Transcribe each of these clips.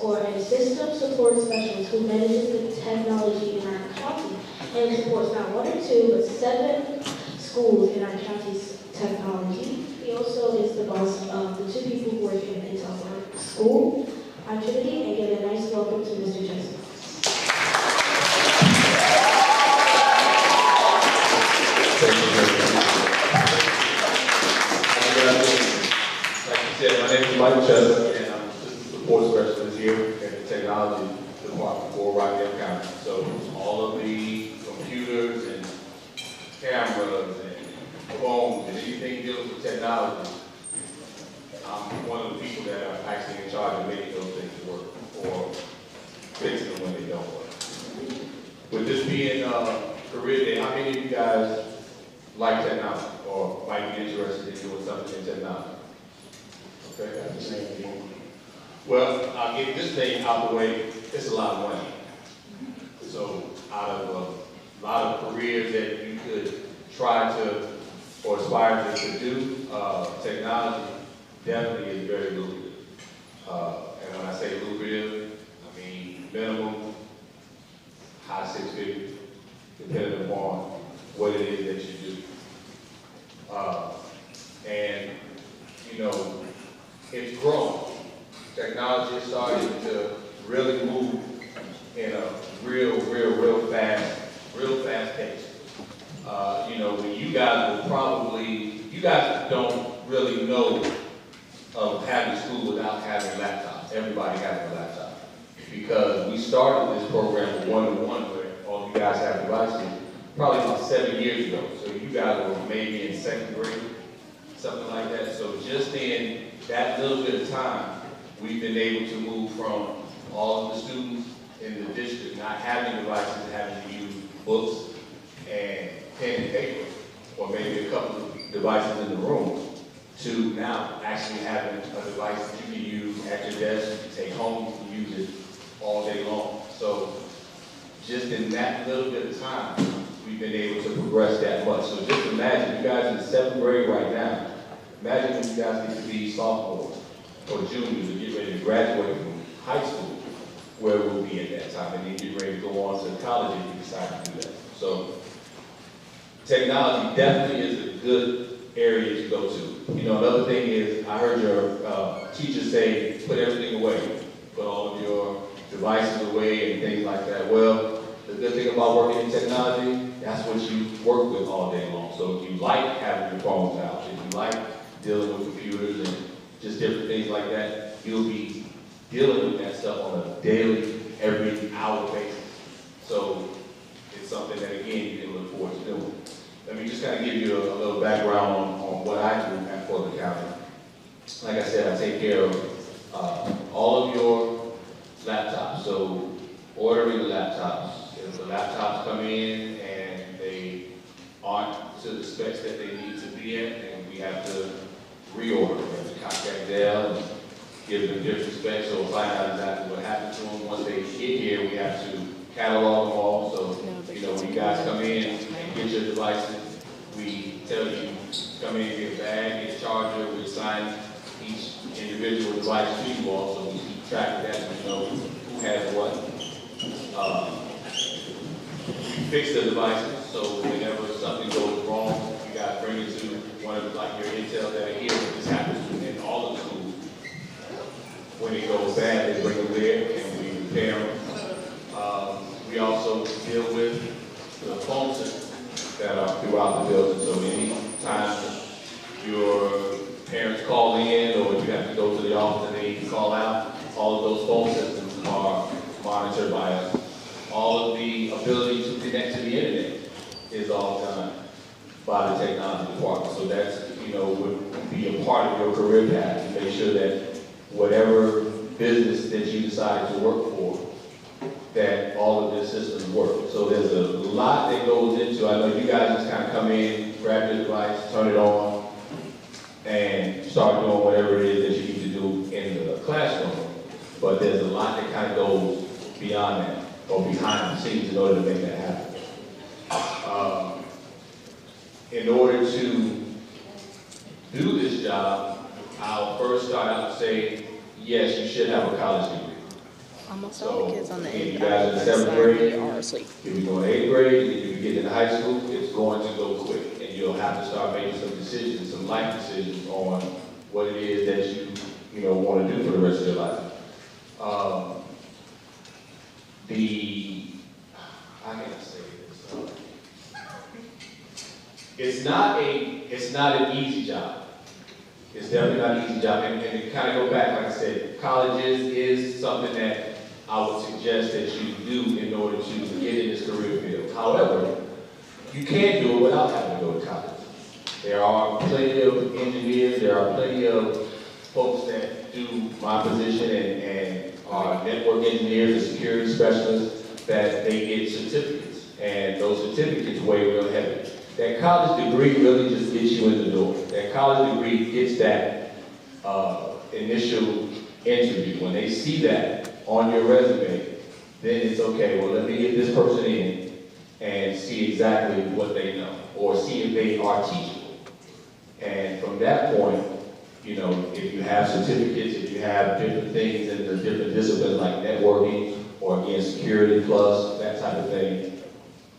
or a system support specialist who manages the technology in our county and supports not one or two, but 7 schools in our county's technology. He also is the boss of the 2 people who work in our school, our Trinity, and give a nice welcome to Mr. Joseph. Thank you very much. Like you said, my name is Mike Chester, and I'm Assistant Support Specialist here at the Technology Department for Rockdale County. So all of the computers and cameras and phones and anything dealing with technology, I'm one of the people that are actually in charge of making those things work or fixing them when they don't work. With this being career day, how many of you guys like technology or might be interested in doing something in technology? Okay, that's the same thing. Well, I'll get this thing out the way. It's a lot of money. So out of a lot of careers that you could try to or aspire to do, technology definitely is very lucrative. And when I say lucrative, I mean minimum high 6 figures, depending upon what it is that you do. And, you know, it's grown. Technology is starting to really move in a real fast pace. You know, when you guys will probably, you guys don't really know of having school without having laptops. Everybody having a laptop. Because we started this program with one-to-one where all you guys have devices probably about 7 years ago. So you guys were maybe in 2nd grade, something like that. So just in that little bit of time, we've been able to move from all of the students in the district not having devices to having to use books and pen and paper, or maybe a couple of devices in the room, to now actually having a device that you can use at your desk, you can take home, you can use it all day long. So just in that little bit of time, we've been able to progress that much. So just imagine, you guys in the 7th grade right now, imagine when you guys get to be sophomores or juniors and get ready to graduate from high school, where we'll be at that time, and then get ready to go on to college if you decide to do that. So technology definitely is a good area to go to. You know, another thing is, I heard your teacher say, put everything away. Put all of your devices away and things like that. Well, the good thing about working in technology, that's what you work with all day long. So if you like having your phones out, if you like dealing with computers and just different things like that, you'll be dealing with that stuff on a daily, every hour basis. So it's something that, again, you can look forward to doing. Let me just kind of give you a little background on what I do at Fulton County. Like I said, I take care of all of your laptops. So ordering the laptops. If the laptops come in and they aren't to the specs that they need to be at, and we have to reorder. We have to contact Dell and give them different specs or find out exactly what happened to them. Once they get here, we have to catalog them all. So, you know, when you guys come in and get your devices, we tell you, come in, get a bag, get a charger, we assign each individual device to you all, so we keep track of that, so we know who has what. We fix the devices, so whenever something goes wrong, you guys bring it to one of like your Intel that are here, but this happens in all of the schools. When it goes bad, they bring them there and we repair them. We also deal with the phone systems that are throughout the building. So any time your parents call in or you have to go to the office and they need to call out, all of those phone systems are monitored by us. All of the ability to connect to the internet is all done by the technology department. So that's, you know, would be a part of your career path to make sure that whatever business that you decide to work for, that all of the systems work. So there's a lot that goes into, I know you guys just kind of come in, grab your device, turn it on, and start doing whatever it is that you need to do in the classroom. But there's a lot that kind of goes beyond that, or behind the scenes in order to make that happen. In order to do this job, I'll first start out to say, yes, you should have a college degree. Almost all the kids on the you guys in the 7th grade, are asleep. if you're going 8th grade, and if you get into high school, it's going to go quick. And you'll have to start making some decisions, some life decisions on what it is that you know, want to do for the rest of your life. How can I say this? It's not an easy job. It's definitely not an easy job. And to kind of go back, like I said, college is something that I would suggest that you do in order to get in this career field. However, you can do it without having to go to college. There are plenty of engineers, there are plenty of folks that do my position and are network engineers and security specialists that they get certificates. And those certificates weigh real heavy. That college degree really just gets you in the door. That college degree gets that initial interview. When they see that on your resume, then it's okay, well, let me get this person in and see exactly what they know, or see if they are teachable. And from that point, you know, if you have certificates, if you have different things in the different disciplines like networking, or again, security plus, that type of thing,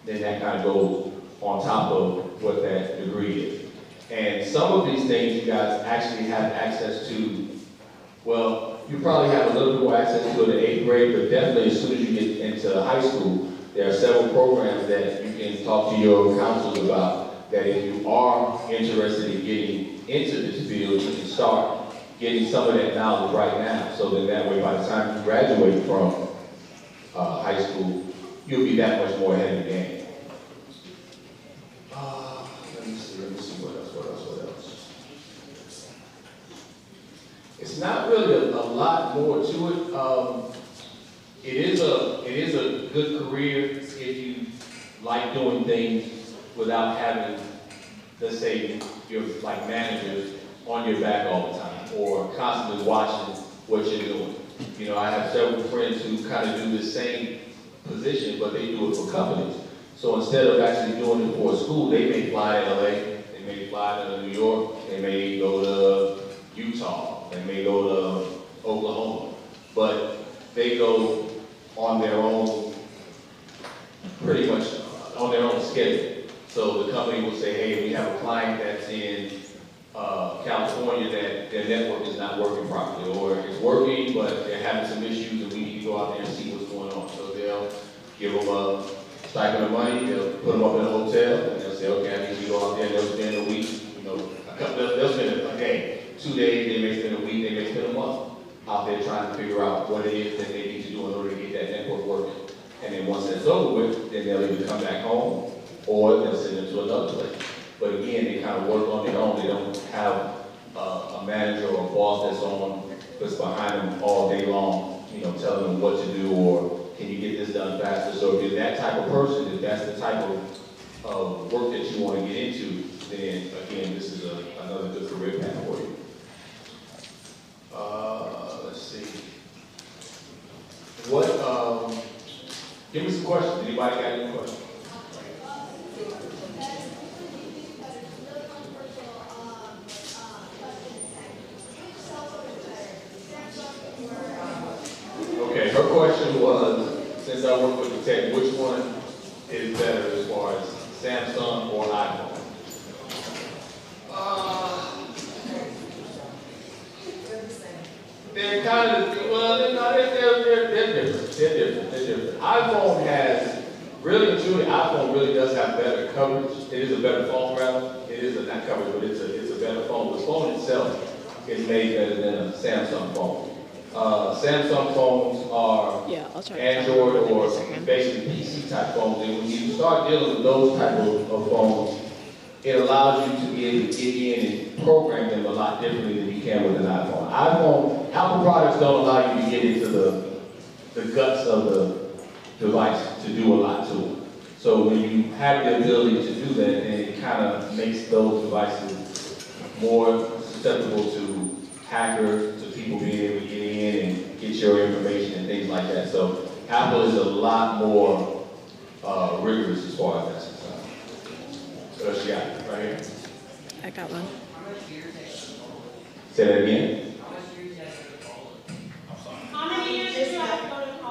then that kind of goes on top of what that degree is. And some of these things you guys actually have access to, well, you probably have a little bit more access to it in 8th grade, but definitely as soon as you get into high school, there are several programs that you can talk to your counselors about, that if you are interested in getting into this field, you can start getting some of that knowledge right now, so that way by the time you graduate from high school, you'll be that much more ahead of the game. Let me see, what else? It's not really a lot more to it. It is a good career if you like doing things without having, let's say, your like managers on your back all the time, or constantly watching what you're doing. You know, I have several friends who kind of do the same position, but they do it for companies. So instead of actually doing it for a school, they may fly to LA, they may fly to New York, they may go to Utah, they may go to Oklahoma, but they go on their own, pretty much on their own schedule. So the company will say, hey, we have a client that's in California that their network is not working properly, or it's working, but they're having some issues and we need to go out there and see what's going on. So they'll give them a stipend of money, they'll put them up in a hotel, and they'll say, okay, I need you to go out there, and they'll spend a week, you know, they'll spend a day, 2 days, they may spend a week, they may spend a month out there trying to figure out what it is that they need to do in order to get that network working. And then once that's over with, then they'll either come back home or they'll send them to another place. But again, they kind of work on their own. They don't have a manager or a boss that's behind them all day long, you know, telling them what to do or can you get this done faster. So if you're that type of person, if that's the type of work that you want to get into, then again, this is another good career path for you. Let's see. Give me some questions. Anybody got any questions? Okay, her question was, since I work with the tech, which one is better as far as Samsung or iPhone? They're kind of, well, they're different. iPhone has, really and truly, iPhone really does have better coverage. It is a better phone, rather. It is not coverage, but it's a better phone. The phone itself is made better than a Samsung phone. Samsung phones are Android or basically PC type phones, and when you start dealing with those type of phones, it allows you to be able to get in and program them a lot differently than you can with an iPhone. Apple products don't allow you to get into the guts of the device to do a lot to it. So when you have the ability to do that, then it kind of makes those devices more susceptible to hackers, to people being able to get in and get your information and things like that. So Apple is a lot more rigorous as far as that's concerned. So she got it right here. I got one. Say that again. How many years did you have to go to college?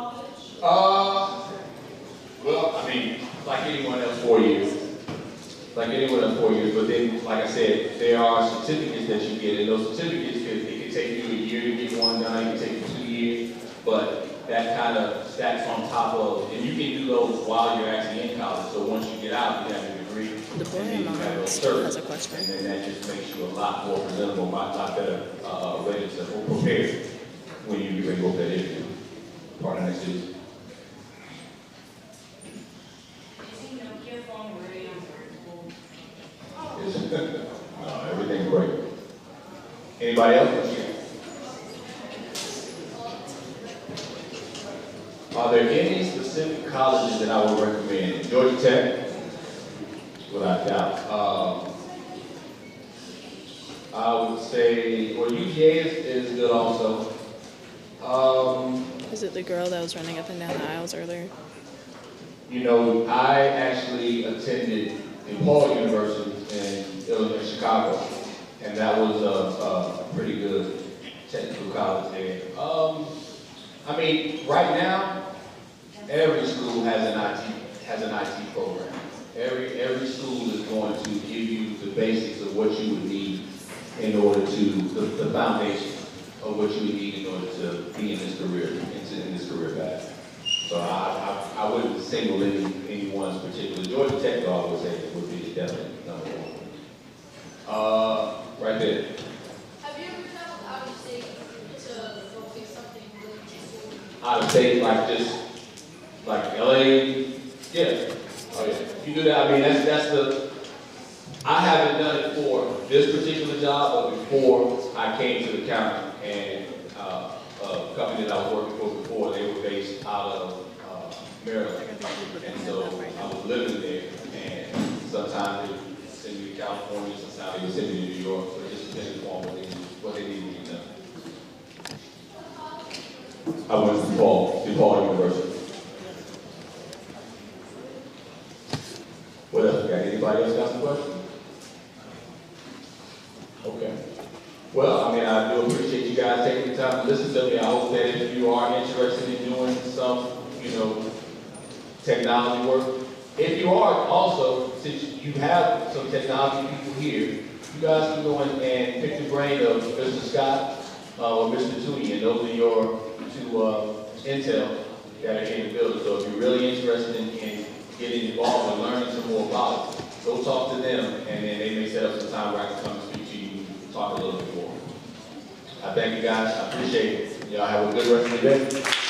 like I said, there are certificates that you get, and those certificates, it can take you a year to get one done, it can take you 2 years, but that kind of stacks on top of, and you can do those while you're actually in college, so once you get out, you have a degree, The boy and then on you have my those still certs, has a question. and then that just makes you a lot more presentable, a lot better ready to prepare when you get ready to go for that interview. Partner next to you. No, everything's great. Anybody else? Are there any specific colleges that I would recommend? Georgia Tech, without doubt. I would say, well, UGA is good also. Is it the girl that was running up and down the aisles earlier? You know, I actually attended DePaul University in Chicago, and that was a pretty good technical college there. I mean, right now, every school has an IT program. Every school is going to give you the basics of what you would need in order to the foundation of what you would need in order to be in this career, in this career path. So I wouldn't single anyone's particular. Georgia Tech, though, I would say would be definitely number one. Right there. Have you ever traveled out of state to go pick something really useful? Out of state, like LA, yeah. Oh yeah. You do that. I mean, that's the. I haven't done it for this particular job, but before I came to the county, and a company that I was working for before, they were based out of Maryland, and so I was living there, and sometimes they would send me to California, sometimes they would send me to New York, so it just depended upon what they needed to get done. I went to DePaul University. What else? Got anybody else got some questions? Okay. Well, I mean, I do appreciate you guys taking the time to listen to me. I hope that if you are interested in doing some, technology work, if you are also, since you have some technology people here, you guys can go in and pick the brain of Mr. Scott or Mr. Tooney, and those are your two intel that are in the building. So if you're really interested in getting involved and learning some more about it, go talk to them, and then they may set up some time where I can come and speak to you and talk a little bit more. I thank you guys. I appreciate it. Y'all have a good rest of the day.